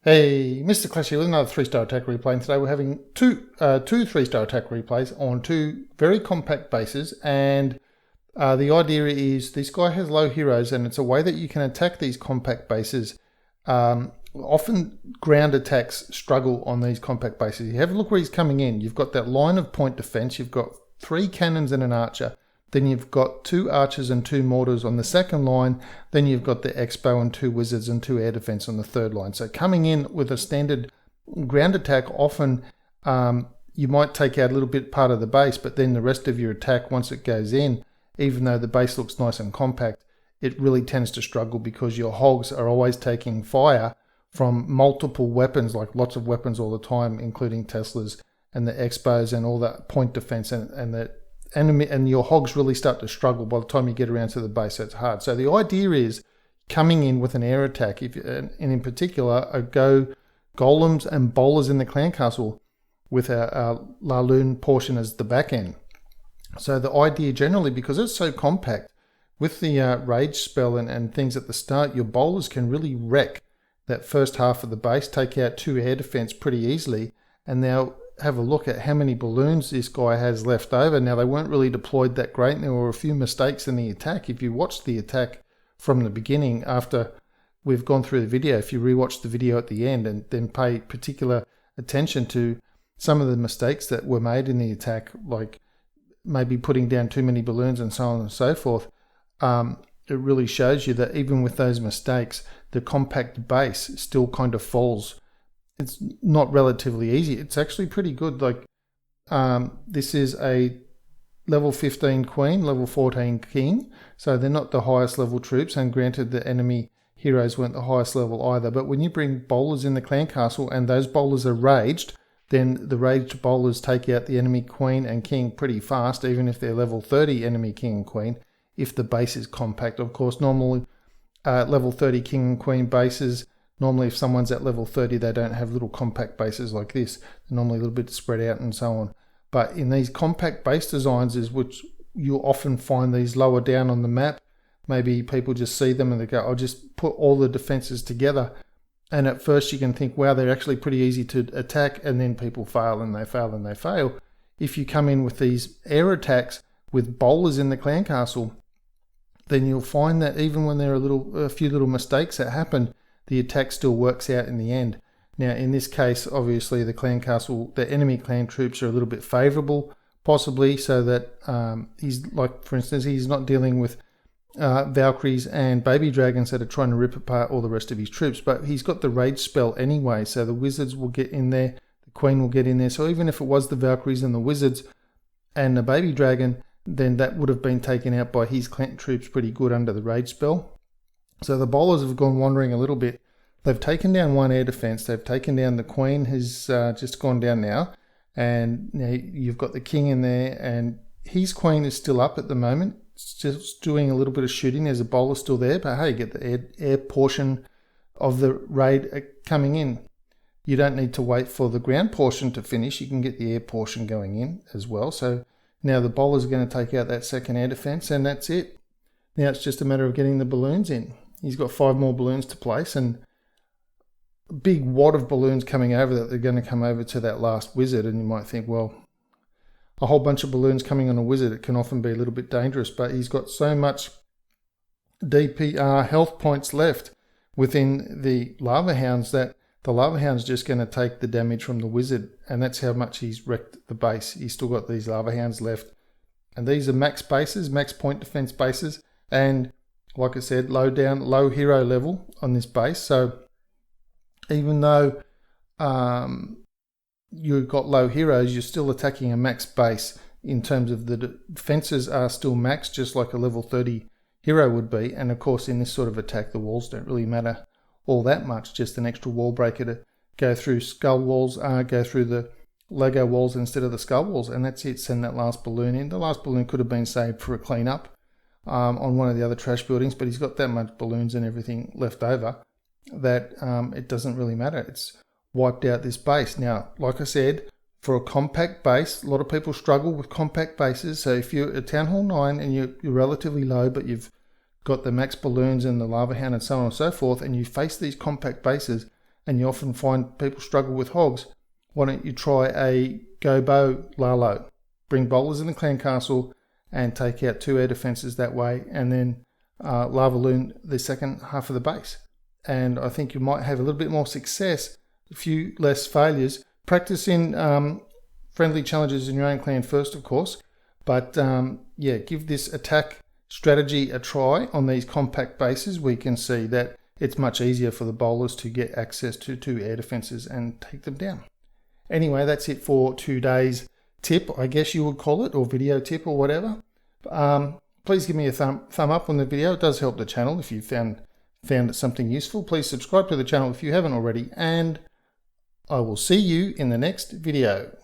Hey, MisterClash here with another 3-star attack replay, and today we're having two 3-star attack replays on two very compact bases, and the idea is this guy has low heroes, and it's a way that you can attack these compact bases. Often ground attacks struggle on these compact bases. You have a look where he's coming in. You've got that line of point defense. You've got 3 cannons and an archer. Then you've got 2 archers and 2 mortars on the second line. Then you've got the X-bow and 2 wizards and 2 air defense on the third line. So coming in with a standard ground attack, often you might take out a little bit part of the base, but then the rest of your attack, once it goes in, even though the base looks nice and compact, it really tends to struggle because your hogs are always taking fire from multiple weapons, like lots of weapons all the time, including Teslas and the X-bows and all that point defense, and the enemy, and your hogs really start to struggle by the time you get around to the base. So it's hard. So the idea is coming in with an air attack, and in particular, go golems and bowlers in the clan castle with a Laloon portion as the back end. So the idea generally, because it's so compact, with the rage spell and things at the start, your bowlers can really wreck that first half of the base, take out 2 air defense pretty easily, and now have a look at how many balloons this guy has left over. Now, they weren't really deployed that great, and there were a few mistakes in the attack. If you watch the attack from the beginning, after we've gone through the video, if you rewatch the video at the end and then pay particular attention to some of the mistakes that were made in the attack, like maybe putting down too many balloons and so on and so forth, it really shows you that even with those mistakes, the compact base still kind of falls. It's not relatively easy. It's actually pretty good. Like this is a level 15 queen, level 14 king, so they're not the highest level troops, and granted the enemy heroes weren't the highest level either. But when you bring bowlers in the clan castle and those bowlers are raged, then the raged bowlers take out the enemy queen and king pretty fast, even if they're level 30 enemy king and queen, if the base is compact. Of course, normally level 30 king and queen bases, normally if someone's at level 30, they don't have little compact bases like this. They're normally a little bit spread out and so on. But in these compact base designs is which you'll often find these lower down on the map. Maybe people just see them and they go, I'll just put all the defenses together. And at first you can think, wow, they're actually pretty easy to attack, and then people fail and they fail and they fail. If you come in with these air attacks with bowlers in the clan castle, then you'll find that even when there are a few little mistakes that happen, the attack still works out in the end. Now, in this case, obviously the clan castle, the enemy clan troops are a little bit favourable, possibly, so that he's, like, for instance, he's not dealing with Valkyries and baby dragons that are trying to rip apart all the rest of his troops, but he's got the rage spell anyway, so the wizards will get in there, the queen will get in there. So even if it was the Valkyries and the wizards and the baby dragon, then that would have been taken out by his clan troops pretty good under the rage spell. So the bowlers have gone wandering a little bit. They've taken down 1 air defense. They've taken down the queen, who's just gone down now. And you've got the king in there, and his queen is still up at the moment. It's just doing a little bit of shooting. There's a bowler still there, but hey, you get the air portion of the raid coming in. You don't need to wait for the ground portion to finish. You can get the air portion going in as well. So now the bowlers are going to take out that second air defense, and that's it. Now it's just a matter of getting the balloons in. He's got 5 more balloons to place, and a big wad of balloons coming over that they're going to come over to that last wizard. And you might think, well, a whole bunch of balloons coming on a wizard, it can often be a little bit dangerous, but he's got so much DPR health points left within the lava hounds that the lava hound's just going to take the damage from the wizard, and that's how much he's wrecked the base. He's still got these lava hounds left, and these are max bases, max point defense bases, and like I said, low hero level on this base. So even though you've got low heroes, you're still attacking a max base in terms of the defenses are still max, just like a level 30 hero would be. And of course, in this sort of attack, the walls don't really matter all that much, just an extra wall breaker to go through skull walls, go through the Lego walls instead of the skull walls, and that's it. Send that last balloon in. The last balloon could have been saved for a cleanup on one of the other trash buildings, but he's got that much balloons and everything left over that it doesn't really matter. It's wiped out this base. Now, like I said, for a compact base, a lot of people struggle with compact bases. So if you're at Town Hall 9 and you're relatively low, but you've got the max balloons and the lava hound and so on and so forth, and you face these compact bases, and you often find people struggle with hogs, why don't you try a go bow la-lo? Bring bowlers in the clan castle and take out 2 air defenses that way, and then lava loon the second half of the base. And I think you might have a little bit more success, a few less failures. Practice in friendly challenges in your own clan first, of course, but yeah, give this attack strategy a try on these compact bases. We can see that it's much easier for the bowlers to get access to 2 air defenses and take them down. Anyway, that's it for today's tip, I guess you would call it, or video tip or whatever. Please give me a thumb up on the video. It does help the channel if you found it something useful. Please subscribe to the channel if you haven't already, and I will see you in the next video.